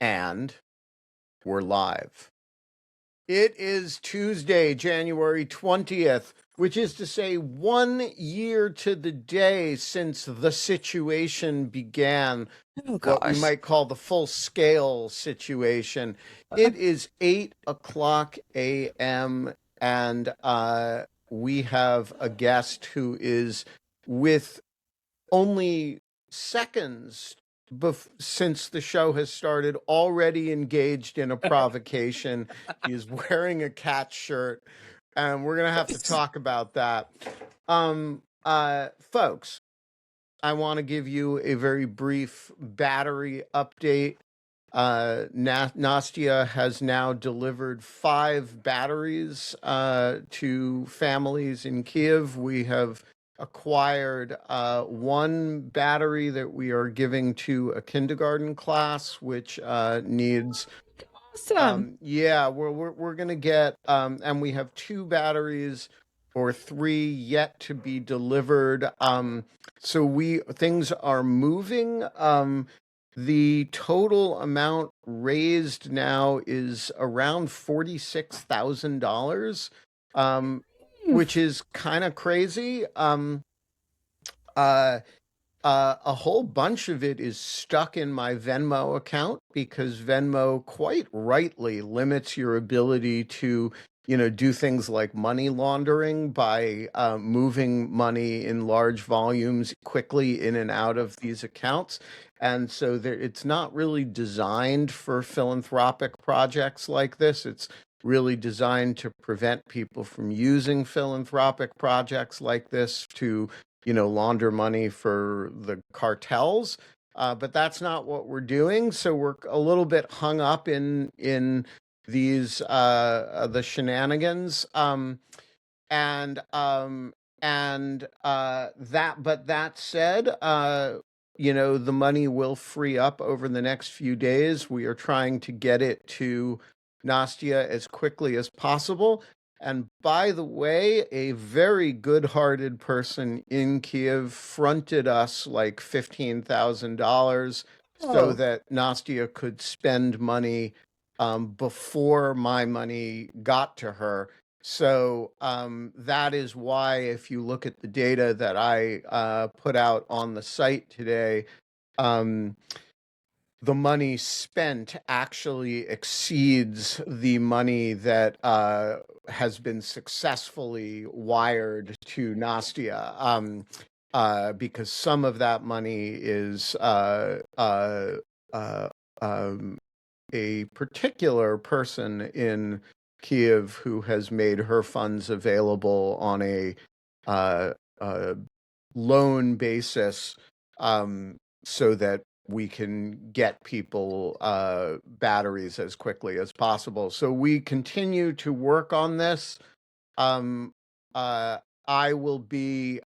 And we're live. It is Tuesday, January 20th, which is to say 1 year to the day since the situation began, what we might call the full-scale situation. It is 8 o'clock a.m., and we have a guest who is with only seconds since the show has started, already engaged in a provocation. He is wearing a cat shirt, and we're going to have to talk about that. Folks, I want to give you a very brief battery update. Nastya has now delivered 5 batteries to families in Kiev. We have acquired 1 battery that we are giving to a kindergarten class, which needs. Awesome. Yeah, we're gonna get, and we have 2 batteries or 3 yet to be delivered. So things are moving. The total amount raised now is around $46,000, which is kind of crazy. A whole bunch of it is stuck in my Venmo account because Venmo quite rightly limits your ability to, do things like money laundering by moving money in large volumes quickly in and out of these accounts. And so it's not really designed for philanthropic projects like this. It's really designed to prevent people from using philanthropic projects like this to launder money for the cartels. But that's not what we're doing. So we're a little bit hung up in these the shenanigans. That said, the money will free up over the next few days. We are trying to get it to Nastya as quickly as possible. And by the way, a very good-hearted person in Kiev fronted us like $15,000 so that Nastya could spend money before my money got to her. So that is why, if you look at the data that I put out on the site today, the money spent actually exceeds the money that has been successfly wired to Nastya, because some of that money is a particular person in Kiev who has made her funds available on a loan basis, so that we can get people batteries as quickly as possible. So we continue to work on this. I will be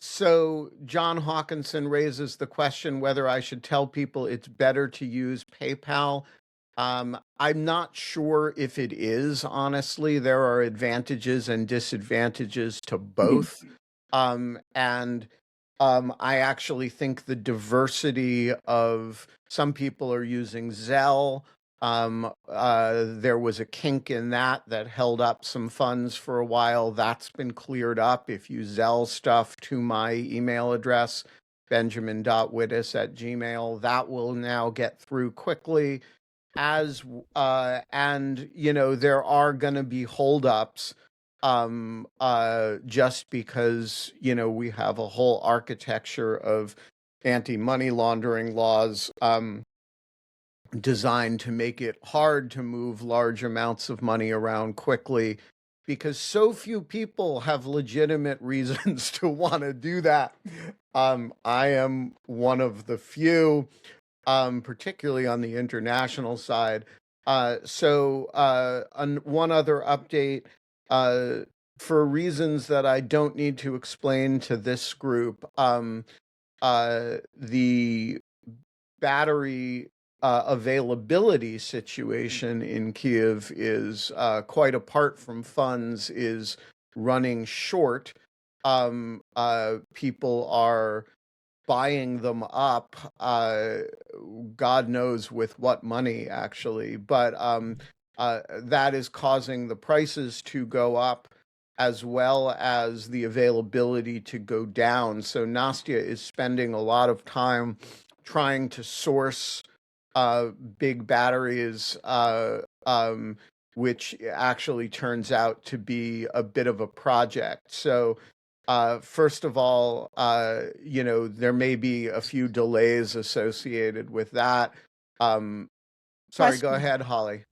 so John Hawkinson raises the question whether I should tell people it's better to use PayPal. I'm not sure if it is, honestly. There are advantages and disadvantages to both. I actually think the diversity of some people are using Zelle. There was a kink in that held up some funds for a while. That's been cleared up. If you Zelle stuff to my email address, benjamin.wittes@gmail, that will now get through quickly. There are going to be holdups, just because, we have a whole architecture of anti-money laundering laws, designed to make it hard to move large amounts of money around quickly, because so few people have legitimate reasons to want to do that. I am one of the few, particularly on the international side. One other update, for reasons that I don't need to explain to this group, the battery availability situation in Kiev is, quite apart from funds, is running short. People are buying them up, God knows with what money, actually. But that is causing the prices to go up as well as the availability to go down. So Nastya is spending a lot of time trying to source big batteries, which actually turns out to be a bit of a project. So first of all, there may be a few delays associated with that. Sorry, go Question. ahead, Holly.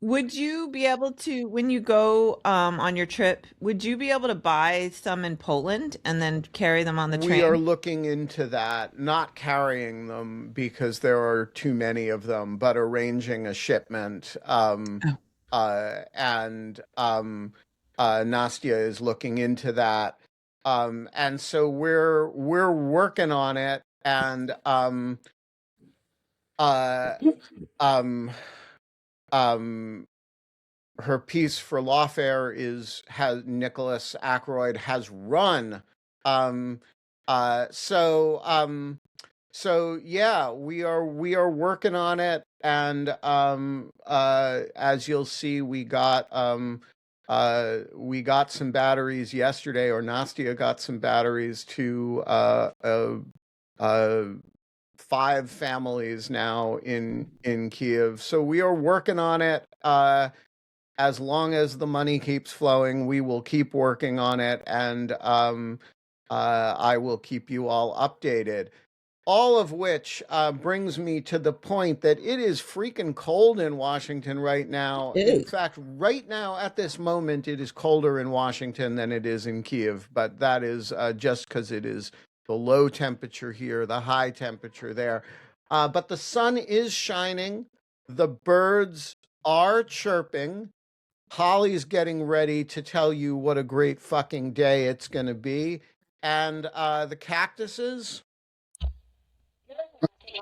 Would you be able to, when you go on your trip, would you be able to buy some in Poland and then carry them on the We are train? looking into that, not carrying them because there are too many of them, but arranging a shipment. Oh. And Nastya is looking into that. And so we're working on it, and uh, um, um, her piece for Lawfare has Nicholas Ackroyd has run. Um, uh, so um, so yeah, we are working on it, and as you'll see, we got some batteries yesterday, or Nastya got some batteries to uh, 5 families now in Kiev. So we are working on it. As long as the money keeps flowing, we will keep working on it, and I will keep you all updated. All of which brings me to the point that it is freaking cold in Washington right now. In It fact, right now at this moment, it is colder in Washington than it is in Kiev, but that is just because it is the low temperature here, the high temperature there. But the sun is shining, the birds are chirping. Holly's getting ready to tell you what a great fucking day it's going to be. And the cactuses,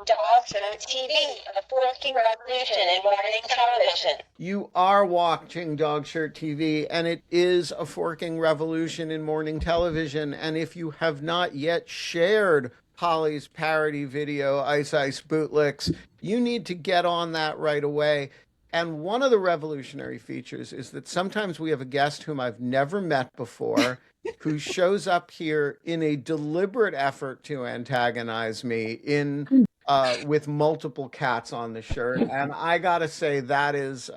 Dog Food TV, a forking revolution in morning television. you are watching Dog Shirt TV, and it is a forking revolution in morning television. And if you have not yet shared Holly's parody video, Ice Ice Bootlicks, you need to get on that right away. And one of the revolutionary features is that sometimes we have a guest whom I've never met before who shows up here in a deliberate effort to antagonize me in with multiple cats on the shirt. And I gotta say that is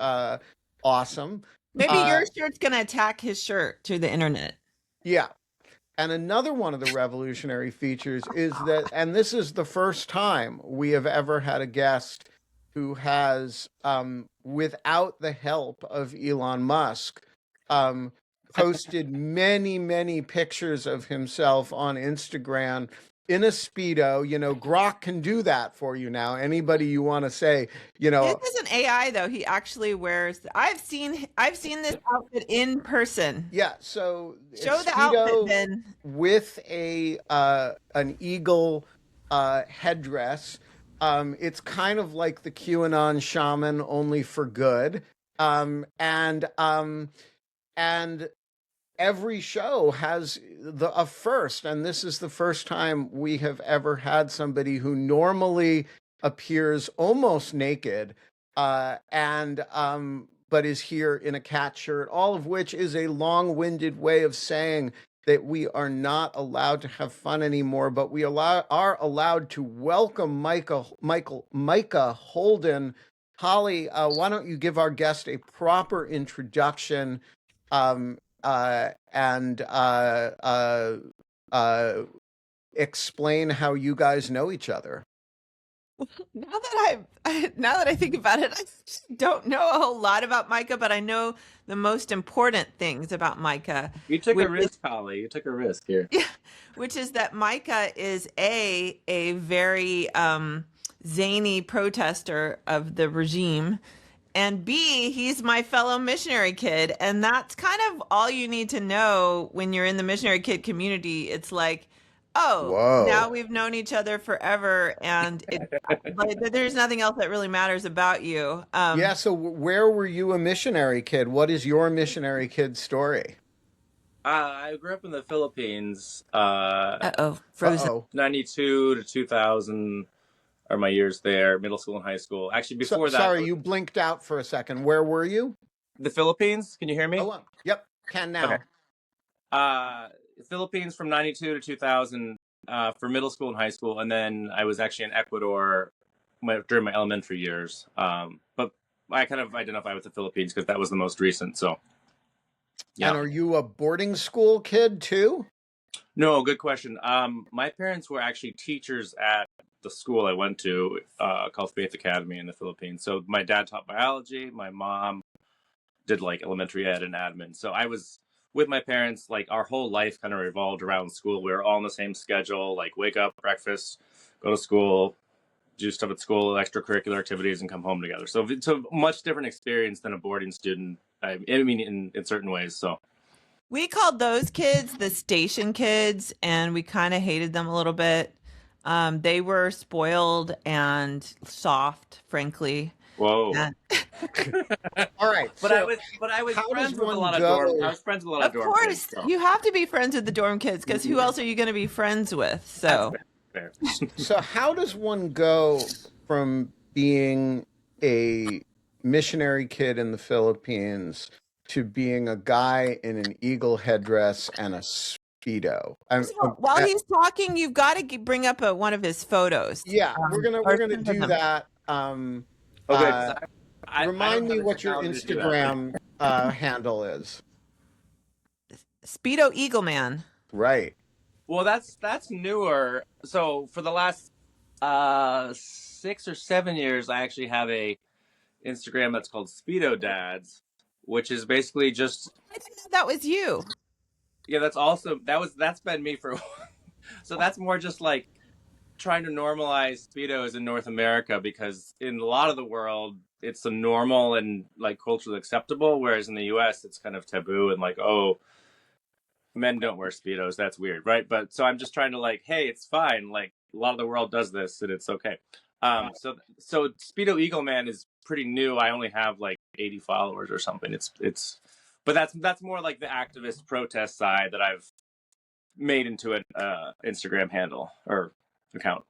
awesome. Maybe Uh, your shirt's gonna attack his shirt through the internet. yeah. And another one of the revolutionary features is that, and this is the first time we have ever had a guest who has, without the help of Elon Musk, um, posted many, many pictures of himself on Instagram in a Speedo. Grok can do that for you now. Anybody you want to say, you This know, is an AI though. He actually wears. I've seen this outfit in person. yeah, so Show it's the outfit, Speedo Ben. with a an eagle headdress. It's kind of like the QAnon shaman, only for good. And every show has a first, and this is the first time we have ever had somebody who normally appears almost naked, and but is here in a cat shirt, all of which is a long-winded way of saying that we are not allowed to have fun anymore, but we are allowed to welcome Micah Holden. Holly, why don't you give our guest a proper introduction, and uh, explain how you guys know each other? Now that I think about it, I don't know a whole lot about Micah, but I know the most important things about Micah, You took a which is risk, Holly. You took a risk here. yeah, which is that Micah is a very zany protester of the regime, and B, he's my fellow missionary kid, and that's kind of all you need to know when you're in the missionary kid community. It's like, oh, now Whoa. we've known each other forever, and like, there's nothing else that really matters about you. Yeah, so where were you a missionary kid? What is your missionary kid story? I grew up in the Philippines. Uh-oh, frozen. Uh-oh. 92 to 2000 are my years there, middle school and high school. Actually, So, before that, sorry, you blinked out for a second. Where were you? the Philippines. Can you hear me? Yep, can Okay. now. Philippines from 92 to 2000 for middle school and high school. And then I was actually in Ecuador during my elementary years. But I kind of identify with the Philippines because that was the most recent. So, yeah. And are you a boarding school kid too? No, good question. My parents were actually teachers at the school I went to, called Faith Academy in the Philippines. So my dad taught biology. My mom did like elementary ed and admin. So I was with my parents, like our whole life kind of revolved around school. We were all on the same schedule, like wake up, breakfast, go to school, do stuff at school, extracurricular activities, and come home together. So it's a much different experience than a boarding student. I mean, in certain ways. So We called those kids the station kids, and we kind of hated them a little bit. They were spoiled and soft, frankly. whoa. And All right. But So I was how friends does with a one lot of go? dorm. I was friends with a lot of of dorm kids. course, So you have to be friends with the dorm kids because who else are you going to be friends with? that's So, fair. So how does one go from being a missionary kid in the Philippines to being a guy in an eagle headdress and a Speedo? first of all, while he's talking, you've got to bring up one of his photos. Yeah, we're Or gonna some of do them. that. Okay, 'cause I Remind don't me have what your technology to do that. Instagram handle is. Speedo Eagle Man. Right. Well, that's newer. So for the last 6 or 7 years, I actually have a Instagram that's called Speedo Dads, which is basically just I didn't know that was you. yeah. That's been me for. So that's more just like trying to normalize Speedos in North America because in a lot of the world it's a normal and like culturally acceptable, whereas in the U.S. it's kind of taboo and like men don't wear Speedos. That's weird, right? But so I'm just trying to like, hey, it's fine. Like a lot of the world does this, and it's okay. So Speedo Eagle Man is pretty new. I only have like 80 followers or something. But that's more like the activist protest side that I've made into an Instagram handle or account.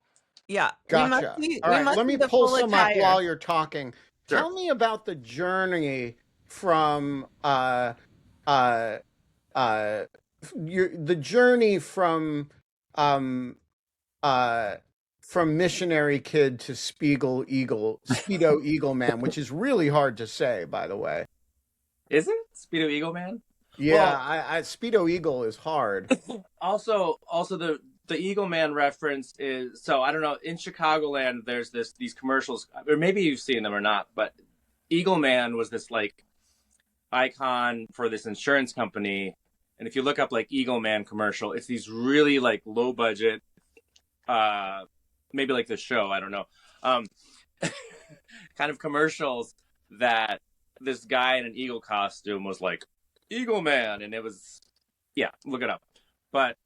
Yeah. Gotcha. All right, let me the pull full some up attire. while you're talking. Sure. Tell me about the journey from uh the journey um from missionary kid to Speedo Eagle Man, which is really hard to say, by the way. Is it Speedo Eagle Man? Yeah, Well, I Speedo Eagle is hard. also the Eagle Man reference is so I don't know in Chicagoland there's these commercials or maybe you've seen them or not, but Eagle Man was this like icon for this insurance company, and if you look up like Eagle Man commercial, it's these really like low budget, maybe like the show I don't know, um, kind of commercials that this guy in an eagle costume was like Eagle Man, and it was yeah look it up, but.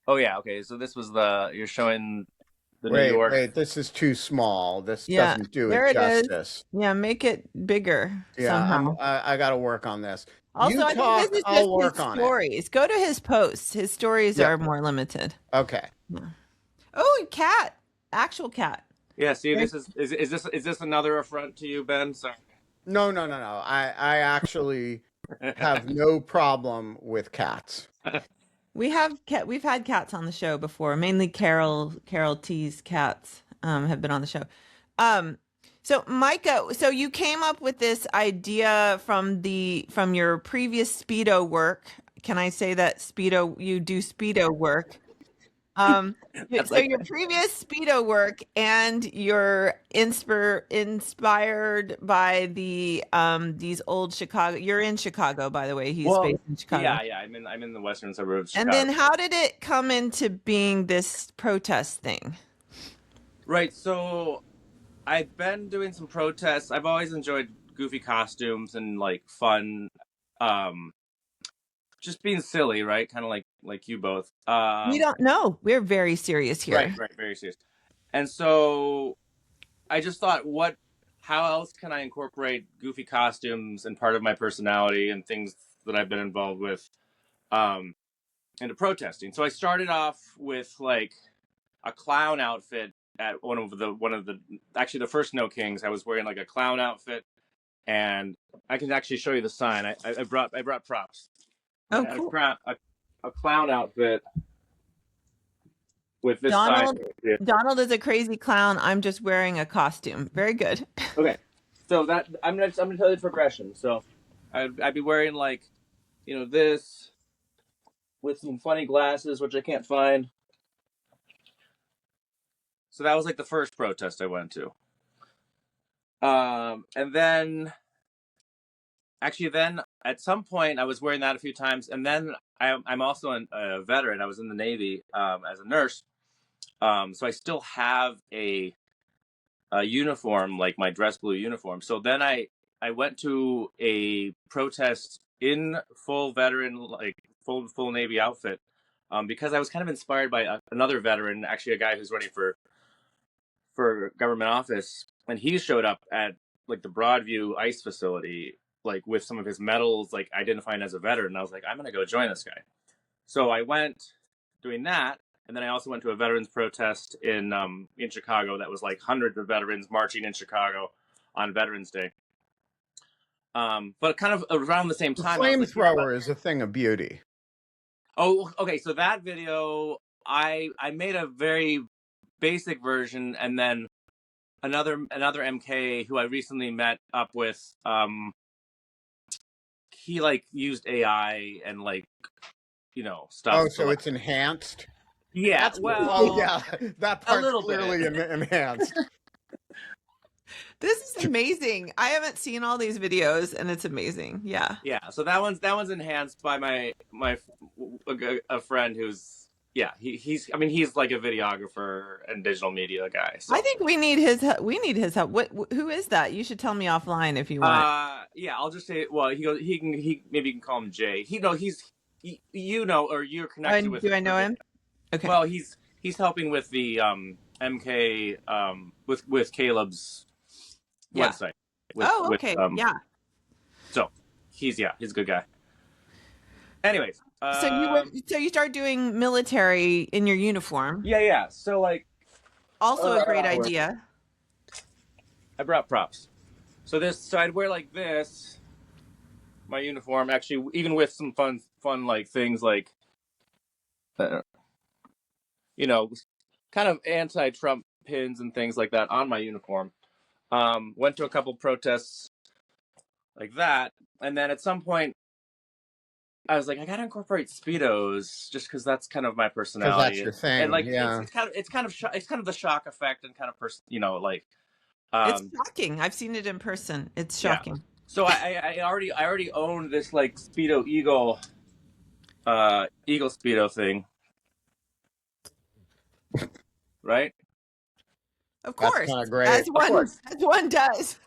Oh yeah, okay. So this was you're showing the New York. Wait, this is too small. This Yeah, doesn't do there it it is. justice. Yeah, make it bigger Yeah, somehow. I got to work on this. Also, You I talk, think this is I'll just work his on it. stories. Go to his posts. His stories Yep. are more limited. Okay. Oh, cat. Actual cat. Yeah, see, this is this another affront to you, Ben? Sorry. No. I actually have no problem with cats. We've had cats on the show before. Mainly Carol T's cats have been on the show. So Micah, so you came up with this idea from your previous Speedo work. Can I say that you do Speedo work? So your previous Speedo work and you're inspired by these old Chicago. You're in Chicago, by the way. He's based in Chicago. Yeah. I'm in the western suburbs of Chicago. And then how did it come into being this protest thing? Right. So I've been doing some protests. I've always enjoyed goofy costumes and like fun, just being silly, right? Kind of like you both. We don't know. We're very serious here. Right, very serious. And so I just thought, how else can I incorporate goofy costumes and part of my personality and things that I've been involved with into protesting. So I started off with like a clown outfit at one of the actually the first No Kings. I was wearing like a clown outfit, and I can actually show you the sign. I brought props. Oh, I had cool. a clown outfit with this sign. Donald is a crazy clown. I'm just wearing a costume. Very good. Okay, so that I'm gonna tell you the progression. So I'd be wearing like, this with some funny glasses, which I can't find. So that was like the first protest I went to. And then at some point I was wearing that a few times, and then I'm also a veteran. I was in the Navy as a nurse, so I still have a uniform, like my dress blue uniform. So then I went to a protest in full veteran, like full Navy outfit, because I was kind of inspired by another veteran, actually a guy who's running for government office, and he showed up at like the Broadview ice facility, like with some of his medals, like identifying as a veteran. And I was like, I'm gonna go join this guy. So I went doing that, and then I also went to a veterans protest in Chicago that was like hundreds of veterans marching in Chicago on Veterans Day. But kind of around the same time, Flamethrower is a thing of beauty. Oh, okay. So that video, I made a very basic version, and then another MK who I recently met up with, he like used AI and like, stuff. Oh, so it's enhanced? Yeah. That part's clearly enhanced. This is amazing. I haven't seen all these videos, and it's amazing. Yeah. Yeah. So that one's enhanced by a friend who's he's like a videographer and digital media guy. So. I think we need his help. Who is that? You should tell me offline if you want. Yeah, I'll just say. Well, he maybe you can call him Jay. Or you're connected with. Do I know him? Okay. Well, he's helping with the MK with Caleb's website. Okay. Yeah. So he's a good guy. Anyways, so you start doing military in your uniform. Yeah. So like, also a great idea. I brought props. So I'd wear like this, my uniform. Actually, even with some fun like things like, kind of anti-Trump pins and things like that on my uniform. Went to a couple protests like that, and then at some point I was like, I gotta incorporate Speedos just because that's kind of my personality. That's your thing, and like, yeah. It's kind of the shock effect and kind of like. It's shocking. I've seen it in person. It's shocking. Yeah. So I already owned this like Speedo Eagle Speedo thing, right? Of course, that's kind of great. As one does.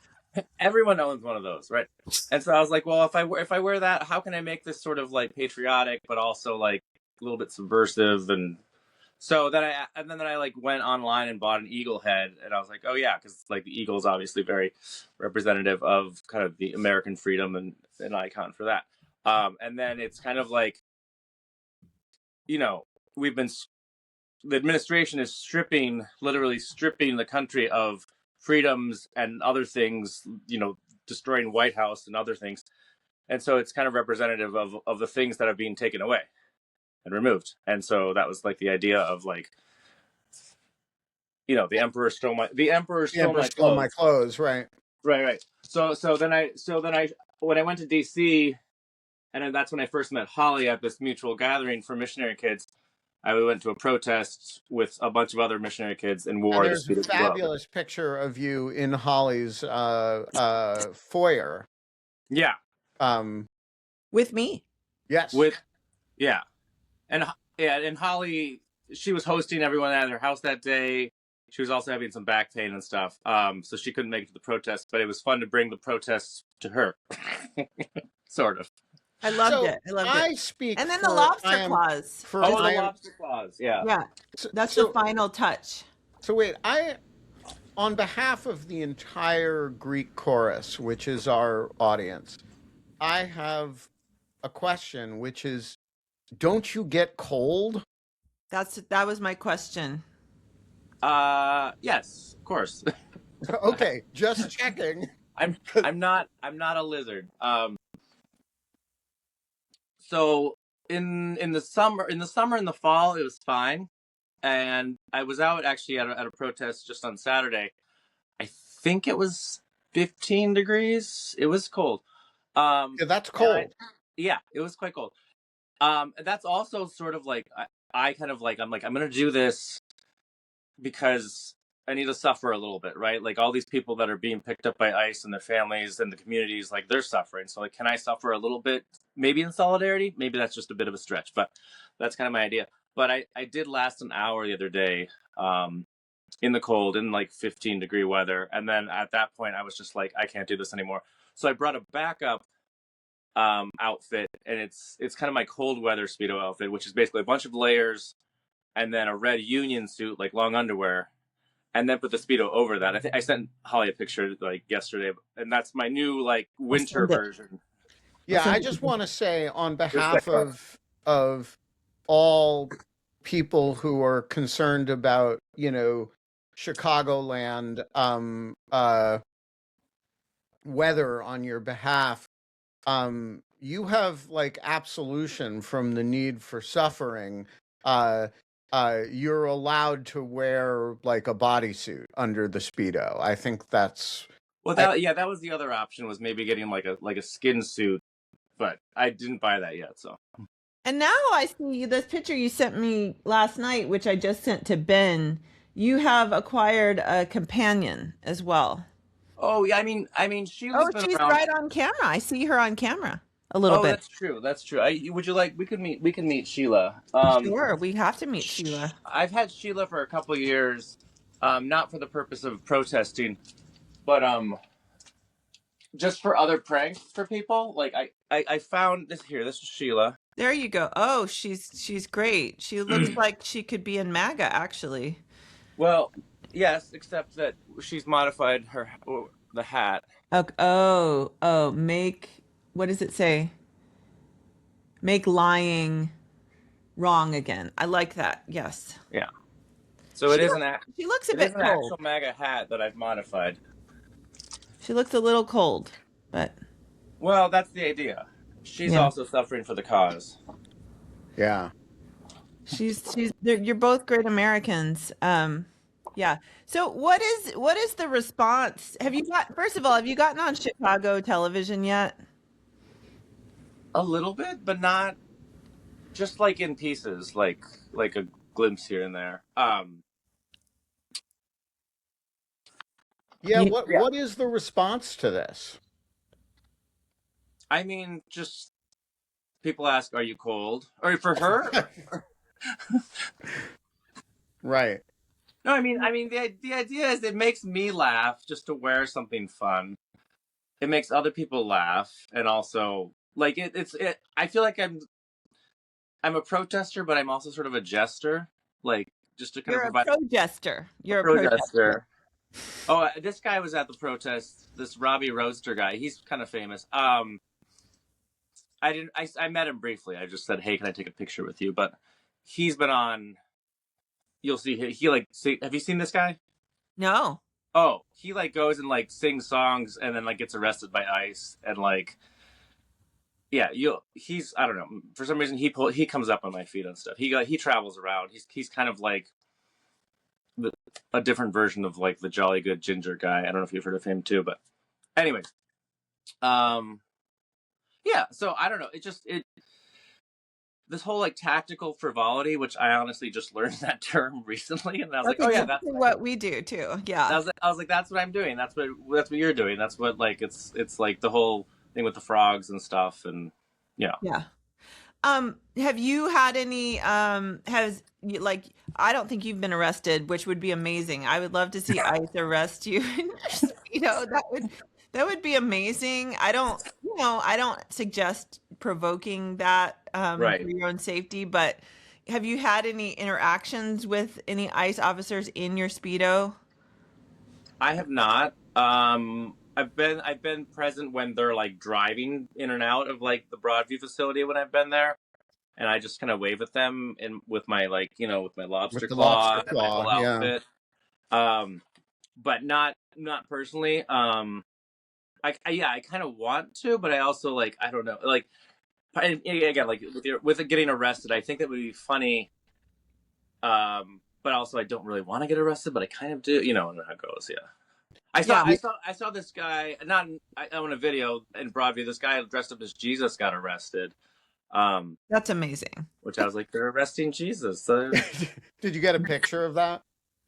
Everyone owns one of those, right? And so I was like, well, if I wear that, how can I make this sort of like patriotic, but also like a little bit subversive? And so then I like went online and bought an eagle head, and I was like, oh yeah, because like the eagle is obviously very representative of kind of the American freedom and an icon for that. And then it's kind of like, the administration is literally stripping the country of freedoms and other things, destroying White House and other things. And so it's kind of representative of the things that are being taken away and removed. And so that was like the idea of like, the emperor stole my clothes. Right. So then when I went to DC, and that's when I first met Holly at this mutual gathering for missionary kids. I went to a protest with a bunch of other missionary kids and wore there's a fabulous picture of you in Holly's foyer. Yeah. With me. Yes. And Holly, she was hosting everyone at her house that day. She was also having some back pain and stuff. So she couldn't make it to the protest, but it was fun to bring the protests to her. Sort of. I loved it. And then the lobster claws. The lobster claws. Yeah. Yeah. That's the final touch. So wait, on behalf of the entire Greek chorus, which is our audience, I have a question, which is, don't you get cold? That was my question. Yes, of course. Okay, just checking. I'm not a lizard. So in the summer and the fall it was fine, and I was out actually at a protest just on Saturday. I think it was 15 degrees. It was cold. Yeah, that's And I cold. yeah, it was quite cold. And that's also sort of like I kind of like I'm gonna do this because I need to suffer a little bit, right? Like all these people that are being picked up by ICE and their families and the communities, like they're suffering. So like, can I suffer a little bit, maybe in solidarity? Maybe that's just a bit of a stretch, but that's kind of my idea. But I did last an hour the other day, in the cold, in like 15-degree weather, and then at that point I was just like, I can't do this anymore. So I brought a backup outfit, and it's kind of my cold weather Speedo outfit, which is basically a bunch of layers and then a red union suit, like long underwear, and then put the Speedo over that. I think I sent Holly a picture like yesterday, and that's my new like winter version. Yeah, I just want to say on Just like, behalf of all people who are concerned about, Chicagoland weather on your behalf, you have like absolution from the need for suffering. Uh you're allowed to wear like a bodysuit under the Speedo. I think that's well, I, that was the other option, was maybe getting like a skin suit, but I didn't buy that yet. So And now I see this picture you sent me last night, which I just sent to Ben. You have acquired a companion as well. oh yeah, I mean Sheila's Oh, been she's around. right on camera. I see her on camera a little Oh, bit. that's true. That's true. Would you like? We can meet Sheila. Sure, we have to meet Sheila. I've had Sheila for a couple years, not for the purpose of protesting, but just for other pranks for people. Like I found this here. This is Sheila. There you go. Oh, she's great. She looks like she could be in MAGA, actually. Well, yes, except that she's modified the hat. Oh, make, what does it say? Make lying wrong again. I like that. Yes. Yeah. So She looks, she looks a it is bit an cold. actual MAGA hat that I've modified. She looks a little cold, but Well, that's the idea. She's yeah. also suffering for the cause. yeah. You're both great Americans. Yeah. So what is the response? First of all, have you gotten on Chicago television yet? A little bit, but not just like in pieces, like a glimpse here and there. Yeah, You, what is the response to this? I mean, just people ask, "Are you cold?" Or for her? Right. No, I mean the idea is it makes me laugh just to wear something fun. It makes other people laugh, and also like it. I feel like I'm a protester, but I'm also sort of a jester, like just to kind of you're a provide protester. a You're a protester. protester. Oh, this guy was at the protest. This Robbie Roadster guy. He's kind of famous. I didn't. I met him briefly. I just said, "Hey, can I take a picture with you?" But he's been on. You'll see. He like. Have you seen this guy? No. Oh, he like goes and like sings songs and then like gets arrested by ICE and like yeah. He's I don't know, for some reason he comes up on my feed and stuff. He travels around. He's kind of like the, a different version of like the jolly good ginger guy. I don't know if you've heard of him too, but anyways, um, yeah. So I don't know. It this whole like tactical frivolity, which I honestly just learned that term recently, and I was That's like, oh yeah, exactly what we do too. Yeah. I was like, that's what I'm doing. That's what you're doing. That's what like it's like the whole thing with the frogs and stuff, and yeah. Yeah. Have you had any, has you, like, I don't think you've been arrested, which would be amazing. I would love to see ICE arrest you. That would be amazing. I don't suggest provoking that, for Right. your own safety, but have you had any interactions with any ICE officers in your Speedo? I have not. I've been present when they're like driving in and out of like the Broadview facility when I've been there. and I just kind of wave at them and with my with my With lobster the claw lobster and my claw, whole yeah. outfit. But not personally. I kind of want to, but I also I don't know, again, with it getting arrested, I think that would be funny. But also I don't really want to get arrested, but I kind of do. You know how it goes. Yeah. Yeah, I saw this guy not on a video in Broadview. This guy dressed up as Jesus got arrested. Um, that's amazing. which I was like, they're arresting Jesus. Did you get a picture of that?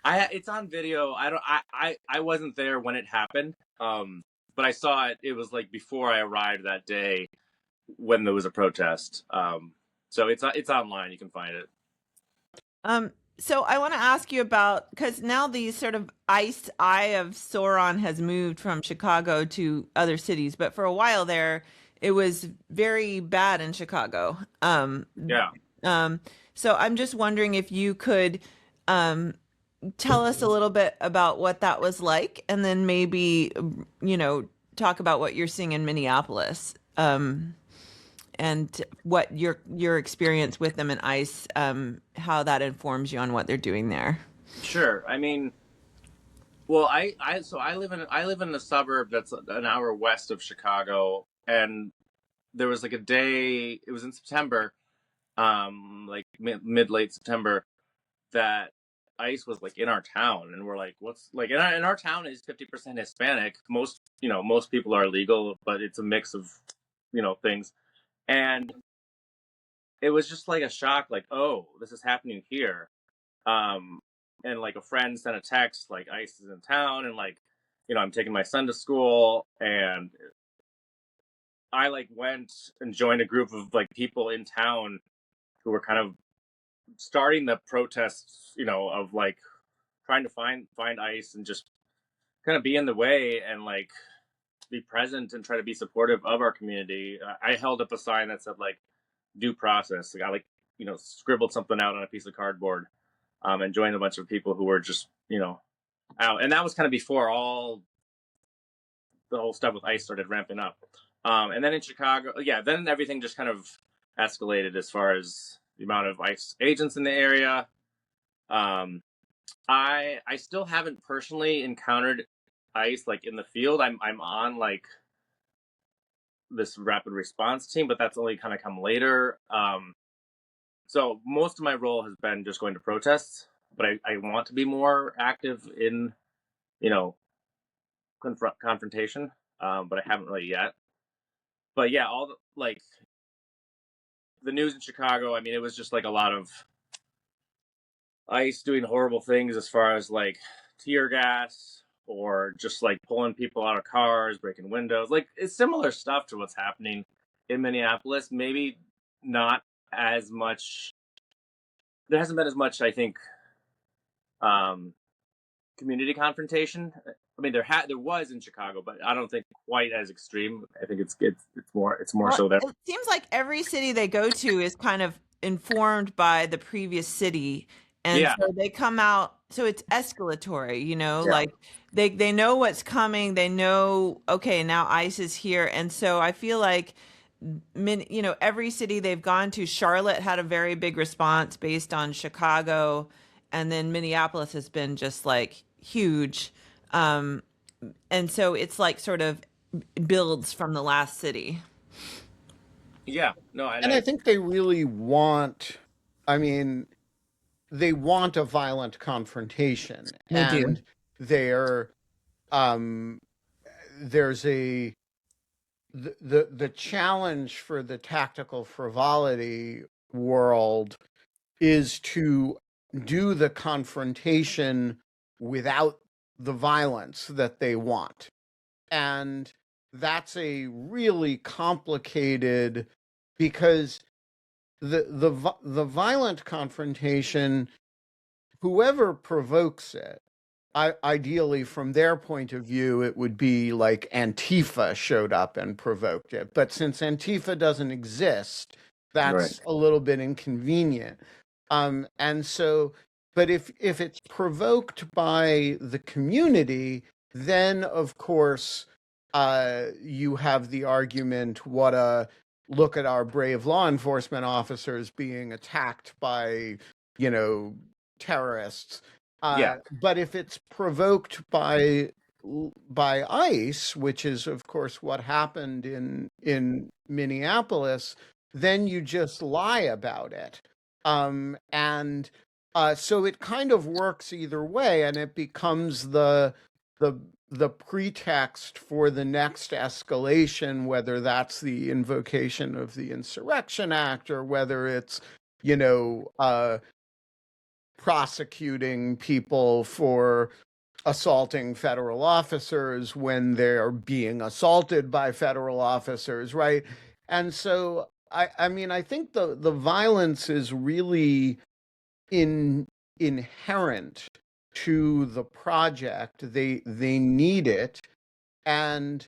It's on video. I wasn't there when it happened. But I saw it. It was like before I arrived that day when there was a protest. So it's online. You can find it. So I want to ask you about, because now the sort of ice eye of Sauron has moved from Chicago to other cities, but for a while there, it was very bad in Chicago. Yeah. So I'm just wondering if you could tell us a little bit about what that was like, and then maybe talk about what you're seeing in Minneapolis. And what your experience with them and ICE, how that informs you on what they're doing there. Sure. I mean, well, I live in a suburb that's an hour west of Chicago, and there was like a day. It was in September, like mid late September, that ICE was like in our town, and we're like, what's like in our town is 50% Hispanic. Most people are legal, but it's a mix of things. And it was just like a shock, like, oh, this is happening here. And like a friend sent a text, like ICE is in town, and I'm taking my son to school, and I went and joined a group of people in town who were kind of starting the protests, of trying to find ICE and just kind of be in the way and be present and try to be supportive of our community. I held up a sign that said due process. I scribbled something out on a piece of cardboard, and joined a bunch of people who were just out. And that was kind of before all the whole stuff with ICE started ramping up. And then in Chicago, yeah, then everything just kind of escalated as far as the amount of ICE agents in the area. I still haven't personally encountered ICE in the field. I'm on this rapid response team, but that's only kind of come later. So most of my role has been just going to protests, but I want to be more active in, confrontation. But I haven't really yet. But yeah, all the news in Chicago. I mean, it was just a lot of ICE doing horrible things as far as tear gas or just pulling people out of cars, breaking windows. It's similar stuff to what's happening in Minneapolis. Maybe not as much. There hasn't been as much, I think, community confrontation. I mean, there was in Chicago, but I don't think quite as extreme. I think it's more so there. It seems like every city they go to is kind of informed by the previous city, and so they come out. So it's escalatory, like they know what's coming. They know, okay, now ICE is here, and so I feel like every city they've gone to. Charlotte had a very big response based on Chicago, and then Minneapolis has been just huge. And so it's sort of builds from the last city. Yeah, no, and I think they really want, I mean, they want a violent confrontation. They do. And there's the challenge for the tactical frivolity world is to do the confrontation without the violence that they want. And that's a really complicated, because the violent confrontation, whoever provokes it, ideally from their point of view, it would be like Antifa showed up and provoked it. But since Antifa doesn't exist, that's a little bit inconvenient. And so, but if it's provoked by the community, then of course you have the argument, what a look at our brave law enforcement officers being attacked by, you know, terrorists. Yeah. But if it's provoked by ICE, which is of course what happened in Minneapolis, then you just lie about it. And so it kind of works either way, and it becomes the the pretext for the next escalation, whether that's the invocation of the Insurrection Act or whether it's, you know, prosecuting people for assaulting federal officers when they're being assaulted by federal officers, right? And so I mean, I think the violence is really inherent to the project. They need it, and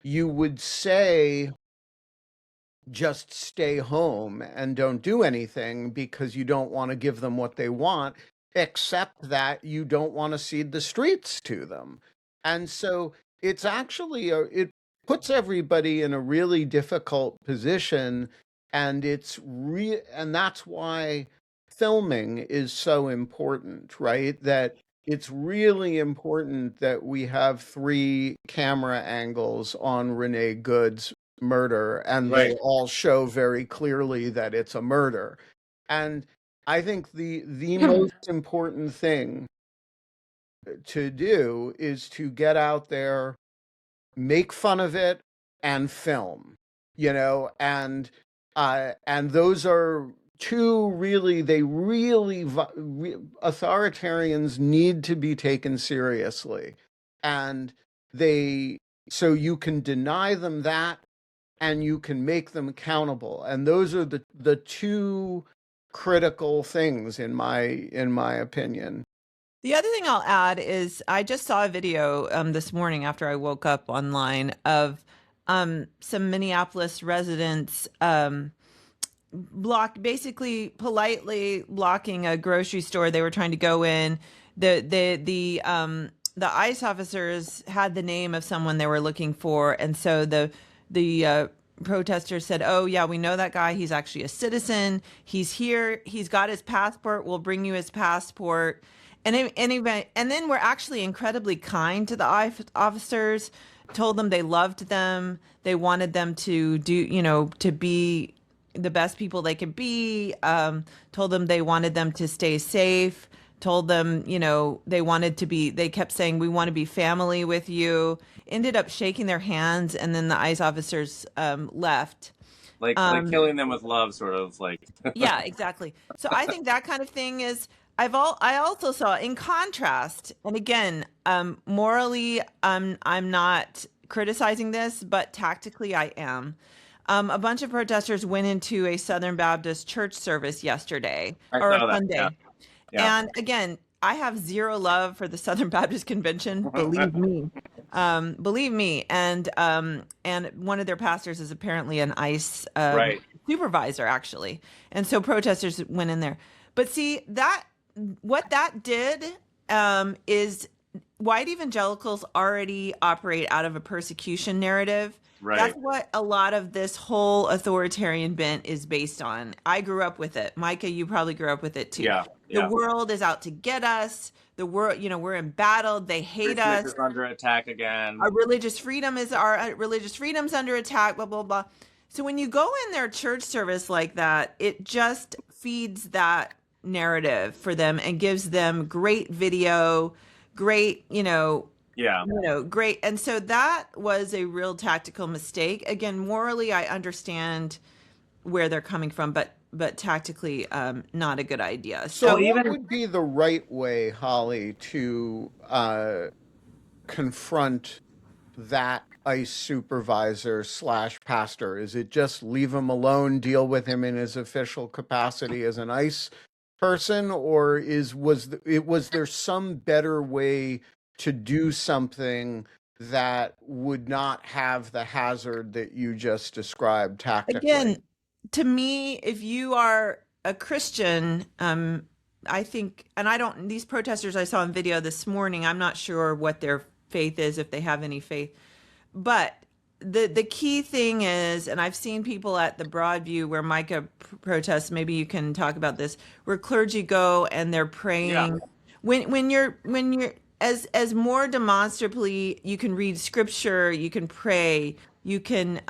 you would say just stay home and don't do anything because you don't want to give them what they want, except that you don't want to cede the streets to them. And so it's actually it puts everybody in a really difficult position, and and that's why filming is so important, right? That it's really important that we have three camera angles on Renee Good's murder, and they Right. all show very clearly that it's a murder. And I think the most important thing to do is to get out there, make fun of it, and film, you know, and those are two really, authoritarians need to be taken seriously. And they, so you can deny them that, and you can make them accountable. And those are the two critical things in my opinion. The other thing I'll add is I just saw a video this morning after I woke up online of some Minneapolis residents basically politely blocking a grocery store they were trying to go in. The ICE officers had the name of someone they were looking for, and so the protesters said, "Oh yeah, we know that guy. He's actually a citizen. He's here. He's got his passport. We'll bring you his passport." And then we're actually incredibly kind to the officers. Told them they loved them. They wanted them to do, you know, to be the best people they could be. Told them they wanted them to stay safe. Told them, you know, they kept saying, "We want to be family with you." Ended up shaking their hands, and then the ICE officers left. Like killing them with love, sort of like. Yeah, exactly. So I think that kind of thing is, I also saw in contrast, and again, morally, I'm not criticizing this, but tactically I am. A bunch of protesters went into a Southern Baptist church service yesterday I or saw that. Sunday. Yeah. Yeah. And again, I have zero love for the Southern Baptist Convention, believe me. Believe me. And one of their pastors is apparently an ICE Right. supervisor, actually. And so protesters went in there. But see, what that did is white evangelicals already operate out of a persecution narrative. Right. That's what a lot of this whole authoritarian bent is based on. I grew up with it. Micah, you probably grew up with it too. Yeah. The world is out to get us. The world, you know, we're embattled. They hate us. Is under attack again. Our religious freedom's under attack, blah, blah, blah. So when you go in their church service like that, it just feeds that narrative for them and gives them great video, great, great. And so that was a real tactical mistake. Again, morally, I understand where they're coming from, but tactically, not a good idea. So what would be the right way, Holly, to confront that ICE supervisor / pastor? Is it just leave him alone, deal with him in his official capacity as an ICE person, or was there some better way to do something that would not have the hazard that you just described tactically? Again, to me, if you are a Christian, I think, and these protesters I saw in video this morning, I'm not sure what their faith is, if they have any faith, but the key thing is, and I've seen people at the Broadview where Micah protests, maybe you can talk about this, where clergy go and they're Yeah. praying. When you're as more demonstrably, you can read scripture, you can pray, you can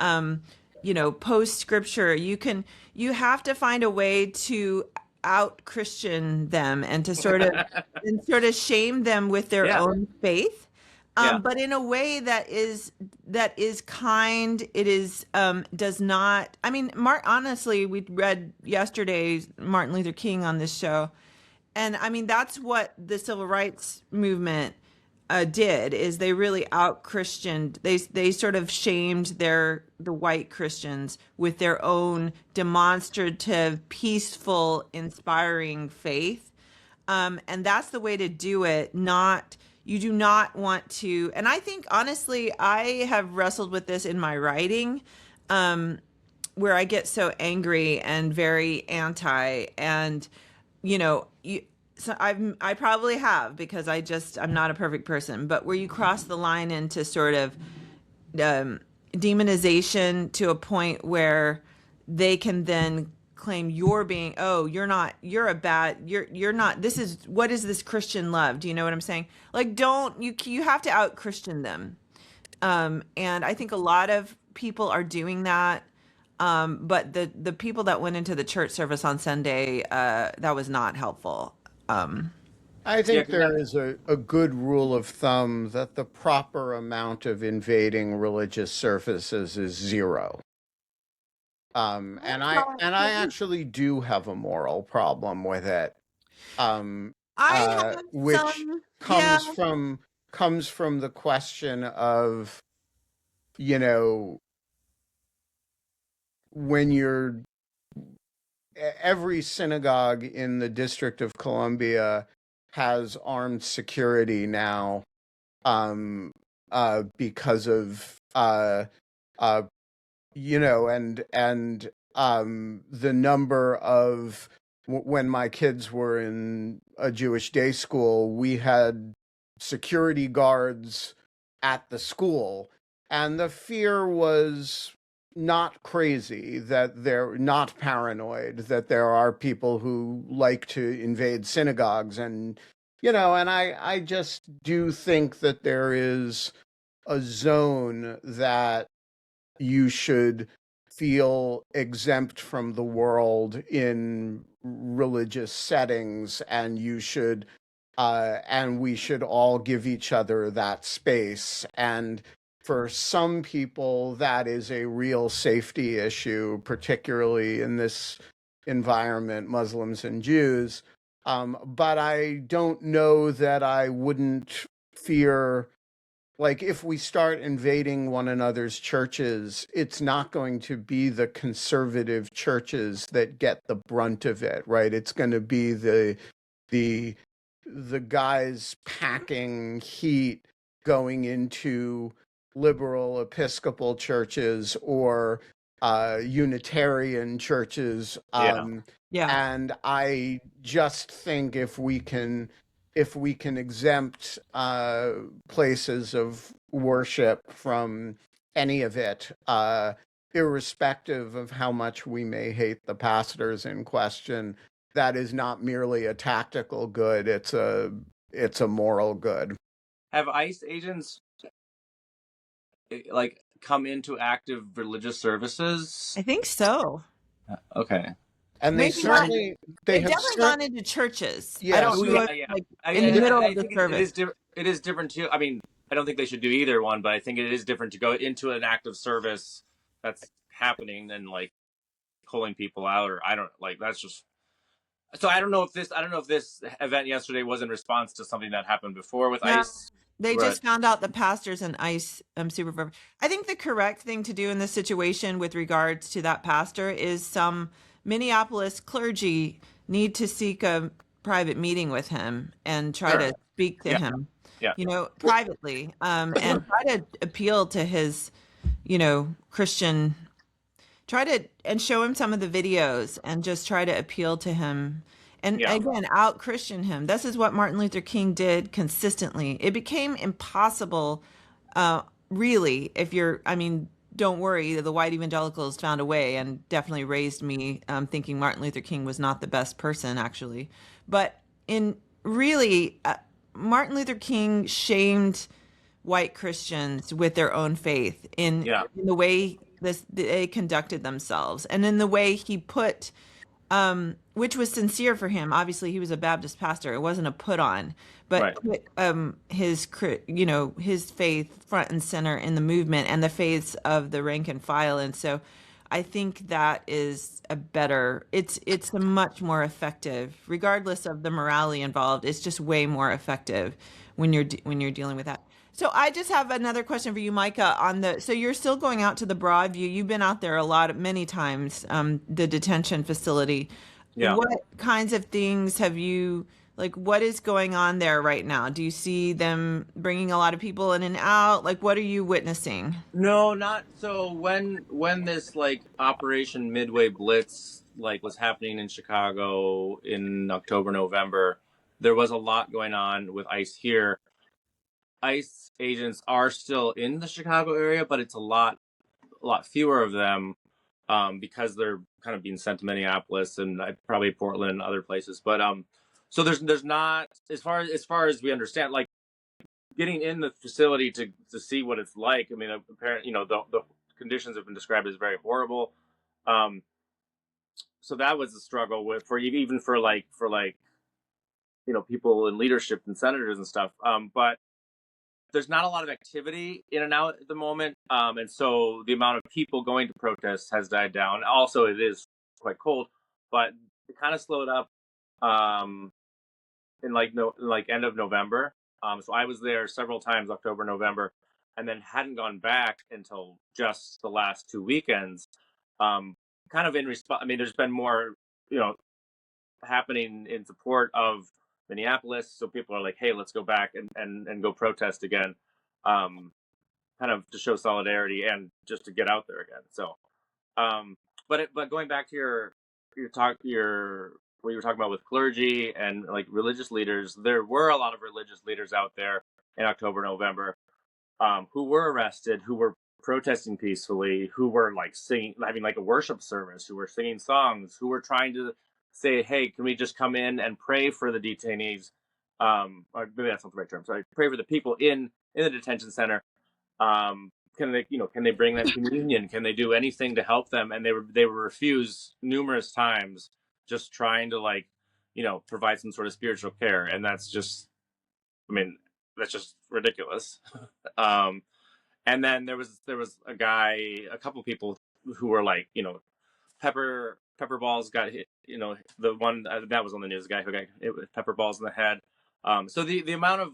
post scripture, you have to find a way to out Christian them and to sort of shame them with their Yeah. own faith. Yeah. But in a way that is kind. It is does not. I mean, honestly, we read yesterday Martin Luther King on this show, and I mean that's what the civil rights movement did. Is they really out Christianed. They sort of shamed the white Christians with their own demonstrative, peaceful, inspiring faith. And that's the way to do it. You do not want to, and I think honestly, I have wrestled with this in my writing, where I get so angry and very anti, and so I probably have because I'm not a perfect person, but where you cross the line into sort of demonization to a point where they can then claim you're not, what is this Christian love? Do you know what I'm saying? Like, you have to out Christian them. And I think a lot of people are doing that. But the people that went into the church service on Sunday, that was not helpful. I think there is a good rule of thumb that the proper amount of invading religious services is 0. And I actually do have a moral problem with it, I have which some, yeah. comes from the question of, you know, when every synagogue in the District of Columbia has armed security now, because of the number of when my kids were in a Jewish day school, we had security guards at the school, and the fear was not crazy, that they're not paranoid, that there are people who like to invade synagogues, and I just do think that there is a zone that you should feel exempt from the world in religious settings, and we should all give each other that space. And for some people, that is a real safety issue, particularly in this environment, Muslims and Jews. But I don't know that I wouldn't fear, like, if we start invading one another's churches, it's not going to be the conservative churches that get the brunt of it, right? It's going to be the guys packing heat going into liberal Episcopal churches or Unitarian churches. Yeah. And I just think if we can exempt places of worship from any of it, irrespective of how much we may hate the pastors in question, that is not merely a tactical good, it's a moral good. Have ICE agents like come into active religious services? I think so. Okay. And Maybe not. they've definitely gone into churches. Yeah, I don't know if, like, in the middle of the service. It is different too. I mean, I don't think they should do either one, but I think it is different to go into an active service that's happening than like pulling people out, or I don't like that's just. So I don't know if this event yesterday was in response to something that happened before with ICE. They just found out the pastors and ICE supervisor. I think the correct thing to do in this situation with regards to that pastor is some Minneapolis clergy need to seek a private meeting with him and try to speak to him, privately, and try to appeal to his, Christian, and show him some of the videos and just try to appeal to him. And again, out Christian him. This is what Martin Luther King did consistently. It became impossible, really, don't worry, the white evangelicals found a way and definitely raised me thinking Martin Luther King was not the best person, actually. But in really, Martin Luther King shamed white Christians with their own faith in the way they conducted themselves and in the way he put, which was sincere for him. Obviously, he was a Baptist pastor. It wasn't a put on, but Right. put his faith front and center in the movement and the faiths of the rank and file. And so I think that is it's a much more effective, regardless of the morality involved. It's just way more effective when you're dealing with that. So I just have another question for you, Micah, so you're still going out to the Broadview. You've been out there many times, the detention facility. Yeah. What kinds of things what is going on there right now? Do you see them bringing a lot of people in and out? Like, what are you witnessing? No, not so. When this like Operation Midway Blitz like was happening in Chicago in October, November, there was a lot going on with ICE here. ICE agents are still in the Chicago area, but it's a lot fewer of them because they're kind of being sent to Minneapolis and probably Portland and other places. But so there's not, as far as we understand, like getting in the facility to see what it's like. I mean, apparently, the conditions have been described as very horrible. So that was a struggle for people in leadership and senators and stuff. But there's not a lot of activity in and out at the moment, and so the amount of people going to protests has died down. Also, it is quite cold, but it kind of slowed up in end of November. So I was there several times, October, November, and then hadn't gone back until just the last 2 weekends. Kind of in response. I mean, there's been more, happening in support of Minneapolis. So people are like, hey, let's go back and go protest again, kind of to show solidarity and just to get out there again. So, but going back to what you were talking about with clergy and like religious leaders, there were a lot of religious leaders out there in October, November, who were arrested, who were protesting peacefully, who were like singing, having like a worship service, who were singing songs, who were trying to say, hey, can we just come in and pray for the detainees? Or maybe that's not the right term. Sorry, pray for the people in the detention center. Can they bring them communion? Can they do anything to help them? And they were refused numerous times, just trying to provide some sort of spiritual care. And that's just ridiculous. And then there was a couple people who were like, pepper balls got hit. The one that was on the news, the guy who got hit with pepper balls in the head. So the amount of,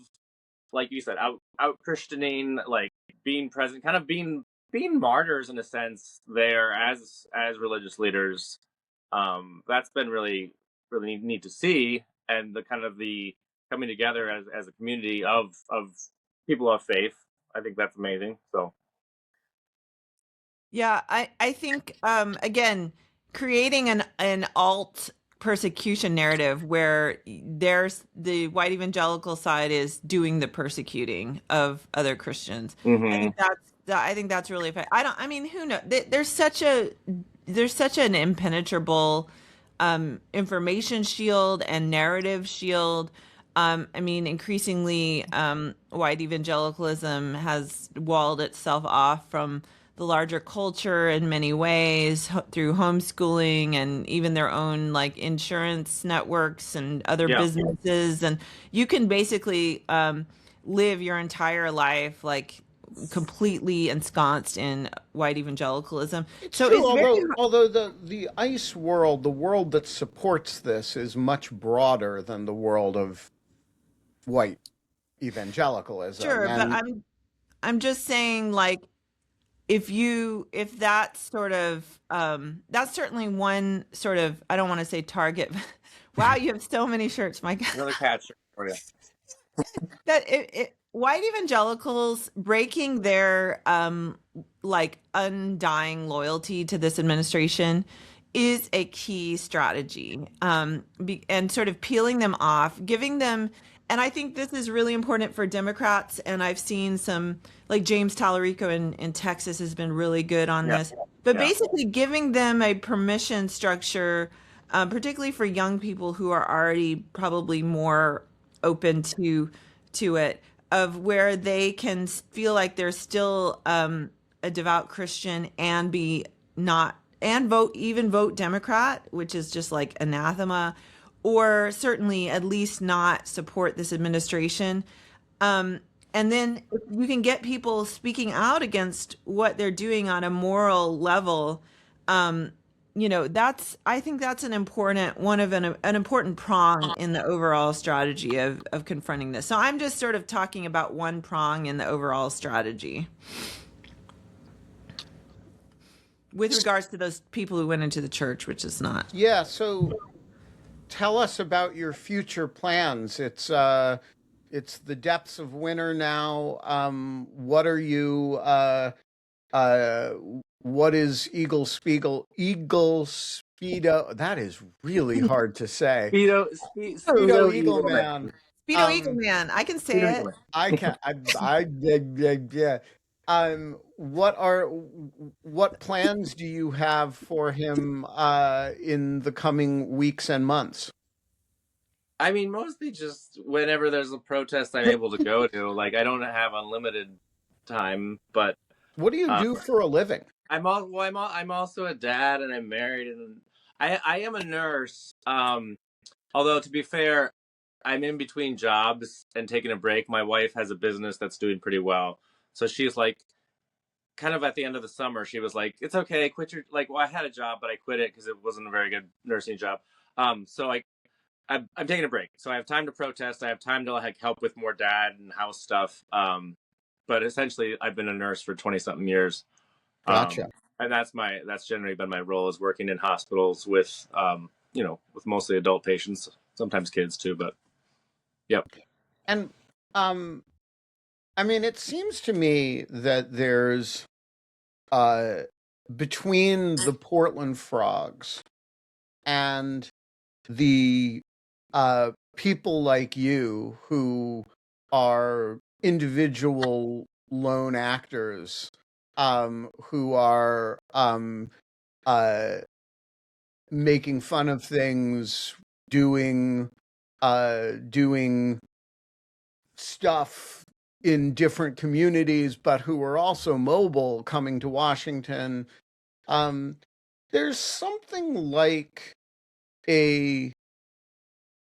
like you said, out Christianing, like being present, kind of being martyrs in a sense there as religious leaders. That's been really really neat to see, and the coming together as a community of people of faith. I think that's amazing. So Yeah, I think again, creating an alt persecution narrative where there's the white evangelical side is doing the persecuting of other Christians. I think that's really effective. I mean, who knows? There's such an impenetrable information shield and narrative shield. I mean, increasingly, white evangelicalism has walled itself off from the larger culture in many ways through homeschooling and even their own like insurance networks and other businesses. And you can basically live your entire life like completely ensconced in white evangelicalism. It's So true, it's although the ICE world, the world that supports this, is much broader than the world of white evangelicalism. sure, but And I'm just saying like if that's that's certainly one sort of, I don't want to say target. Wow, you have so many shirts, Mike. another catch for you. That white evangelicals breaking their like undying loyalty to this administration is a key strategy, and sort of peeling them off, giving them And I think this is really important for Democrats. And I've seen some, like James Tallarico in Texas has been really good on Yeah. this. But Yeah. basically giving them a permission structure, particularly for young people who are already probably more open to it, of where they can feel like they're still a devout Christian and be not and vote Democrat, which is just like anathema, or certainly at least not support this administration. And then if you can get people speaking out against what they're doing on a moral level. I think that's an important one of an important prong in the overall strategy of confronting this. So I'm just sort of talking about one prong in the overall strategy with regards to those people who went into the church, which is not. Yeah, so tell us about your future plans. It's the depths of winter now. What are you uh what is Eagle Speedo? That is really hard to say. Speedo Eagle Man. Speedo Eagle Man, I can say it. I can yeah. What plans do you have for him in the coming weeks and months? I mean, mostly just whenever there's a protest I'm able to go to. Like, I don't have unlimited time, but What do you do for a living? I'm also a dad, and I'm married, and I am a nurse. Although to be fair, I'm in between jobs and taking a break. My wife has a business that's doing pretty well, so she's like, kind of at the end of the summer, she was like, "It's okay, quit your like." Well, I had a job, but I quit it because it wasn't a very good nursing job. So I'm taking a break, so I have time to protest. I have time to like help with more dad and house stuff. But essentially, I've been a nurse for 20 something years. Gotcha. And that's generally been my role, is working in hospitals with with mostly adult patients, sometimes kids too. But yep. And I mean, it seems to me that there's between the Portland Frogs and the people like you who are individual lone actors, who are making fun of things, doing stuff in different communities, but who are also mobile, coming to Washington. There's something like a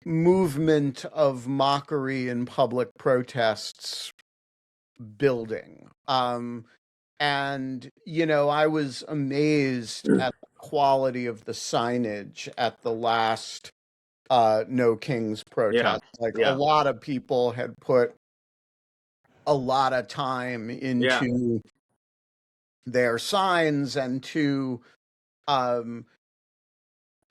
movement of mockery and public protests building. And, I was amazed at the quality of the signage at the last No Kings protest. A lot of people had put a lot of time into their signs and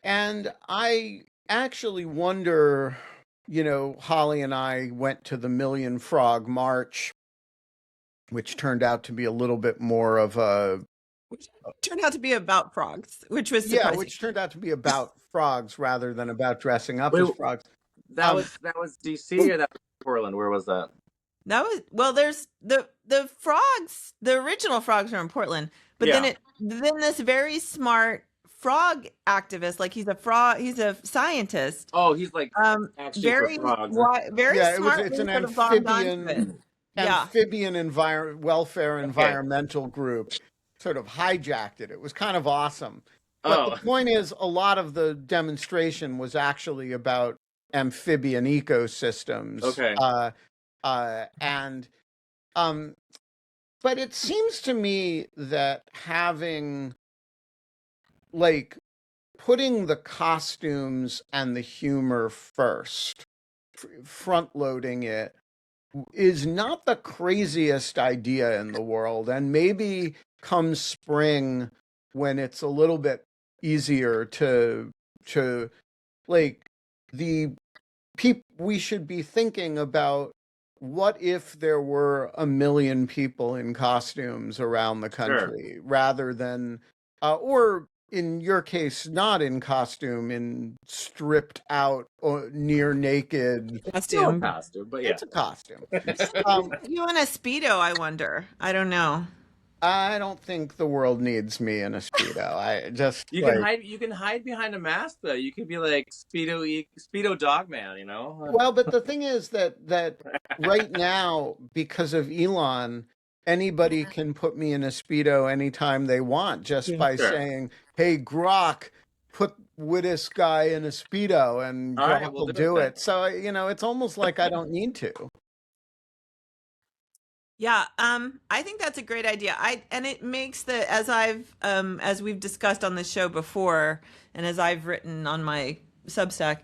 and I actually wonder, Holly and I went to the Million Frog March, which turned out to be a little bit more of a Turned out to be about frogs, which was surprising. Yeah, which turned out to be about frogs rather than about dressing up as frogs. That was DC, or that was Portland? Where was that? That was there's the frogs, the original frogs are in Portland, but then this very smart frog activist, like he's a scientist. Oh, he's like actually very for frogs. Very smart. It's an amphibian environmental group sort of hijacked it. It was kind of awesome. But the point is, a lot of the demonstration was actually about amphibian ecosystems. Okay. But it seems to me that having, putting the costumes and the humor first, front loading it, is not the craziest idea in the world. And maybe come spring, when it's a little bit easier to we should be thinking about, what if there were 1 million people in costumes around the country, rather than or in your case, not in costume, in stripped out or near naked. Still a Costume. costume, but yeah. It's a costume. You in a Speedo, I wonder. I don't know. I don't think the world needs me in a Speedo. I just You can hide. You can hide behind a mask, though. You could be like Speedo Dog Man. You know. Well, but the thing is that right now, because of Elon, anybody can put me in a Speedo anytime they want just by Sure. saying, "Hey, Grok, put Wittes guy in a Speedo," and All right, Grok we'll will do do it. it. So, it's almost like I don't need to. Yeah, I think that's a great idea. And it makes as we've discussed on this show before, and as I've written on my Substack,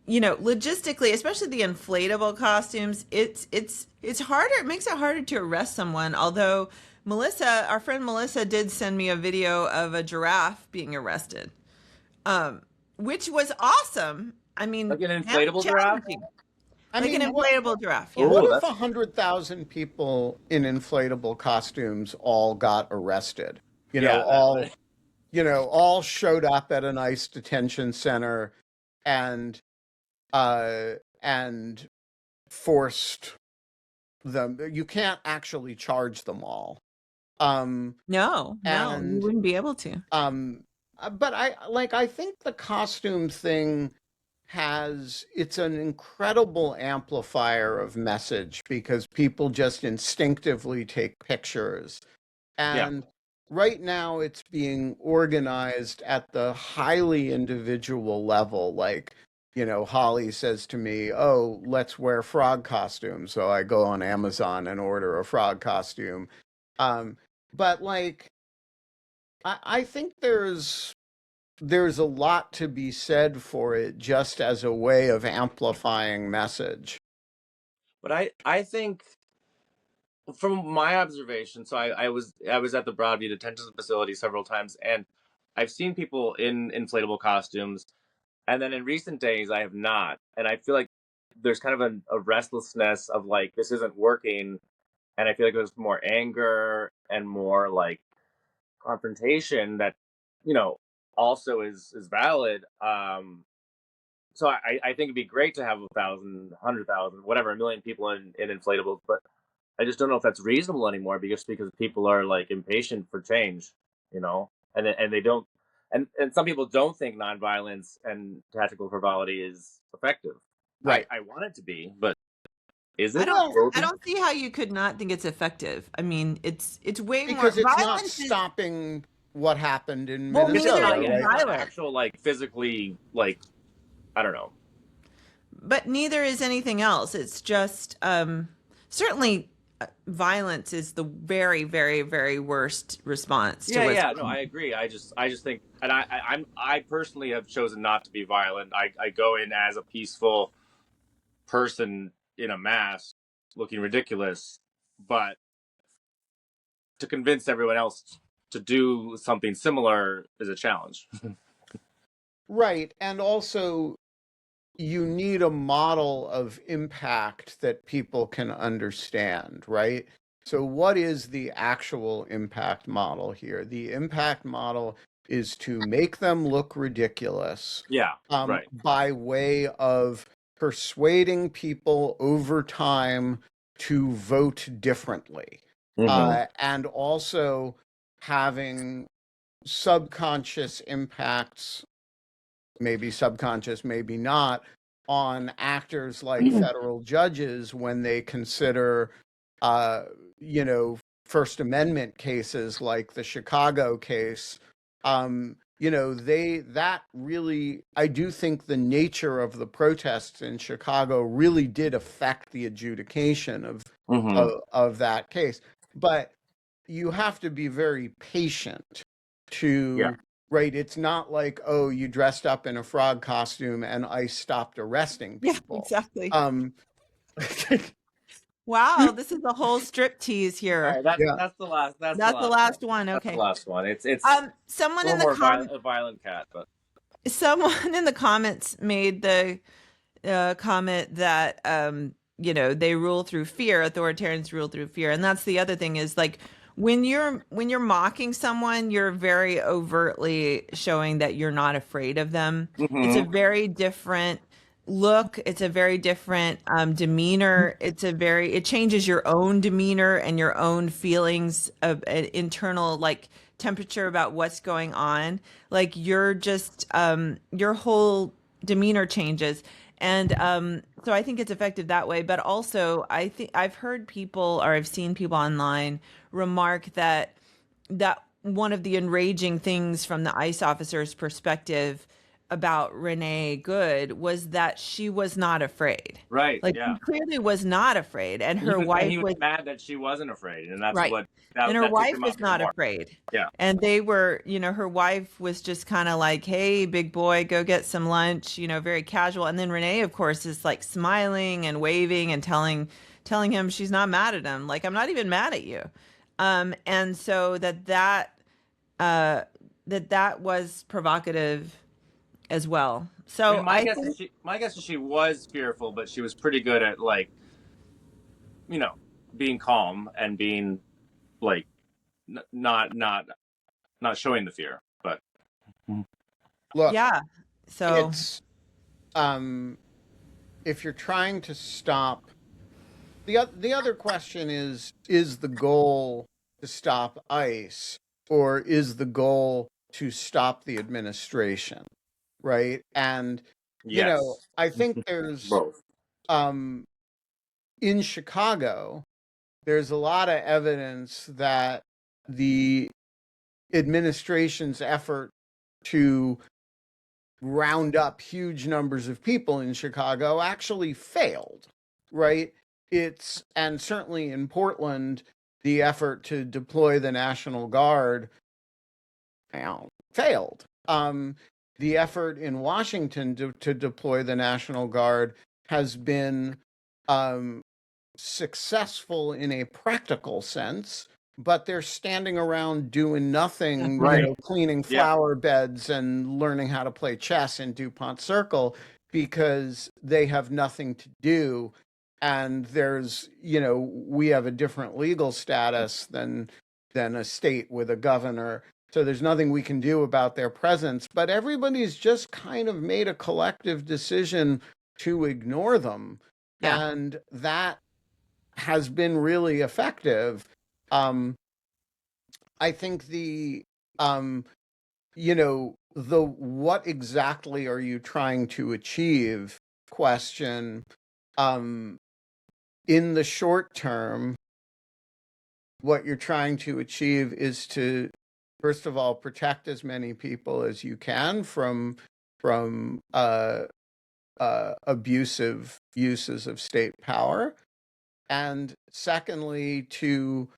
logistically, especially the inflatable costumes, it's harder. It makes it harder to arrest someone. Although our friend Melissa, did send me a video of a giraffe being arrested, which was awesome. I mean, Like an and inflatable giraffe. challenging. I Like mean, an inflatable giraffe. Yeah. Oh, what if that's- 100,000 people in inflatable costumes all got arrested? Yeah, All showed up at an ICE detention center and and forced them. You can't actually charge them all. No, And- you wouldn't be able to. But I think the costume thing it's an incredible amplifier of message because people just instinctively take pictures. And right now it's being organized at the highly individual level. Like, Holly says to me, "Oh, let's wear frog costumes." So I go on Amazon and order a frog costume. But I think there's a lot to be said for it just as a way of amplifying message. But I think from my observation, so I was at the Broadview detention facility several times, and I've seen people in inflatable costumes, and then in recent days I have not, and I feel like there's kind of a restlessness of like this isn't working, and I feel like there's more anger and more like confrontation that also is valid. So I think it'd be great to have 1,000, 100,000, whatever, a million people in inflatables, but I just don't know if that's reasonable anymore because people are like impatient for change, and they don't, and some people don't think nonviolence and tactical frivolity is effective. Right. I want it to be, but is it? I don't see how you could not think it's effective. I mean, it's way more Because it's not violence is- stopping what happened in Well, It's Minnesota. neither not, is yeah, it's not violence. actual like physically like I don't know. but neither is anything else. It's just certainly violence is the very, very, very worst response to what's No, I agree. I just think, and I personally have chosen not to be violent. I go in as a peaceful person in a mask, looking ridiculous, but to convince everyone else to do something similar is a challenge. Right. And also, you need a model of impact that people can understand, right? So, what is the actual impact model here? The impact model is to make them look ridiculous Yeah, right. by way of persuading people over time to vote differently. And also having subconscious impacts, maybe subconscious, maybe not, on actors like federal judges when they consider, First Amendment cases like the Chicago case. I do think the nature of the protests in Chicago really did affect the adjudication of that case. But you have to be very patient to, right? It's not like, oh, you dressed up in a frog costume and ICE stopped arresting people. Yeah, exactly. Wow, this is a whole strip tease here. All right, that's the last. That's the last one. That's Okay. the last one. It's someone a in little the more a violent cat, but someone in the comments made the comment that they rule through fear. Authoritarians rule through fear, and that's the other thing is like when you're mocking someone, you're very overtly showing that you're not afraid of them. It's a very different look. It's a very different demeanor. It changes your own demeanor and your own feelings of an internal like temperature about what's going on. Like you're just your whole demeanor changes. And so I think it's effective that way. But also, I think I've heard people or I've seen people online remark that one of the enraging things from the ICE officer's perspective about Renee Good was that she was not afraid. Right. Like Yeah. she clearly was not afraid, and her And wife he was was mad that she wasn't afraid, and that's right. what And her that ticked wife him was off even not more. afraid. Yeah. And they were, her wife was just kind of like, hey, big boy, go get some lunch, very casual. And then Renee, of course, is like smiling and waving and telling him she's not mad at him. Like, I'm not even mad at you. And so that was provocative as well. So I mean, my guess is she was fearful, but she was pretty good at like, being calm and being like not showing the fear. But Look, yeah. So it's if you're trying to stop the other question is the goal to stop ICE or is the goal to stop the administration, right? And yes, I think there's both. In Chicago, there's a lot of evidence that the administration's effort to round up huge numbers of people in Chicago actually failed, right? And certainly in Portland, the effort to deploy the National Guard failed. The effort in Washington to deploy the National Guard has been successful in a practical sense, but they're standing around doing nothing, Right. cleaning Yeah. flower beds and learning how to play chess in DuPont Circle because they have nothing to do. And we have a different legal status than a state with a governor. So there's nothing we can do about their presence, but everybody's just kind of made a collective decision to ignore them. yeah. And that has been really effective. I think the what exactly are you trying to achieve question, in the short term, what you're trying to achieve is to, first of all, protect as many people as you can from abusive uses of state power. And secondly, to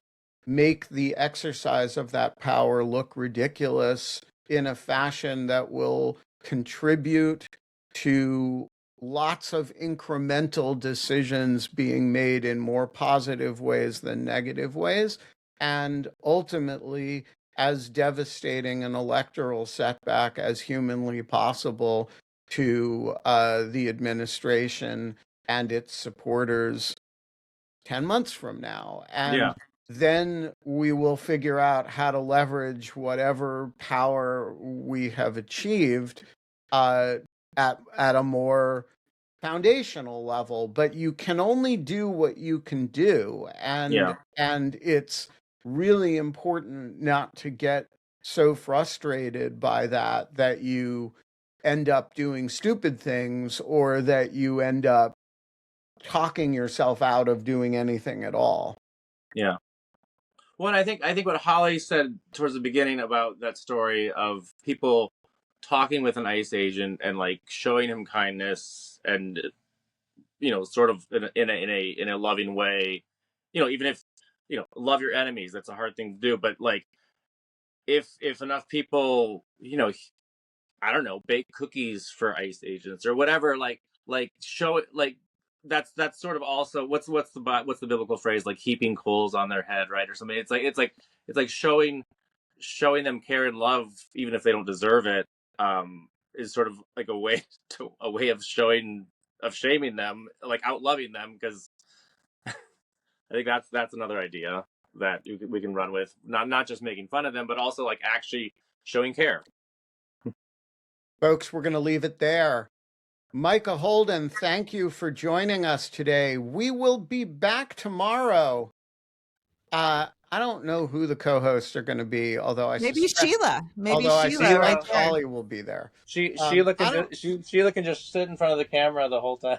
make the exercise of that power look ridiculous in a fashion that will contribute to lots of incremental decisions being made in more positive ways than negative ways, and ultimately as devastating an electoral setback as humanly possible to the administration and its supporters 10 months from now. And then we will figure out how to leverage whatever power we have achieved at a more foundational level. But you can only do what you can do. And it's really important not to get so frustrated by that you end up doing stupid things or that you end up talking yourself out of doing anything at all. Yeah. Well, I think what Holly said towards the beginning about that story of people talking with an ICE agent and like showing him kindness and sort of in a loving way, even if love your enemies, that's a hard thing to do, but like if enough people I don't know, bake cookies for ICE agents or whatever, like show it, like that's sort of also what's the biblical phrase, like heaping coals on their head, right, or something. It's like showing them care and love even if they don't deserve it, is sort of like a way of shaming them, like out loving them, because I think that's another idea. that we can run with, not just making fun of them, but also like actually showing care. Folks, we're going to leave it there. Micah Holden, thank you for joining us today. We will be back tomorrow. I don't know who the co-hosts are going to be, although I Maybe suspect, Sheila. Maybe although I Sheila right suspect there. Holly will be there. Sheila I can don't- Sheila can just sit in front of the camera the whole time.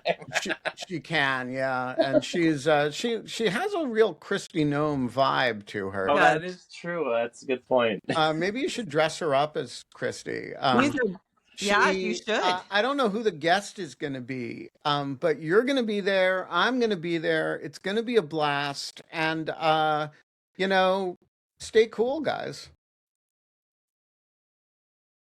she can, yeah, and she's she has a real Krispy Gnome vibe to her. Oh, Yeah. that is true. That's a good point. Maybe you should dress her up as Christy. These are- yeah, you should. I don't know who the guest is going to be, but you're going to be there. I'm going to be there. It's going to be a blast, and you know, stay cool, guys.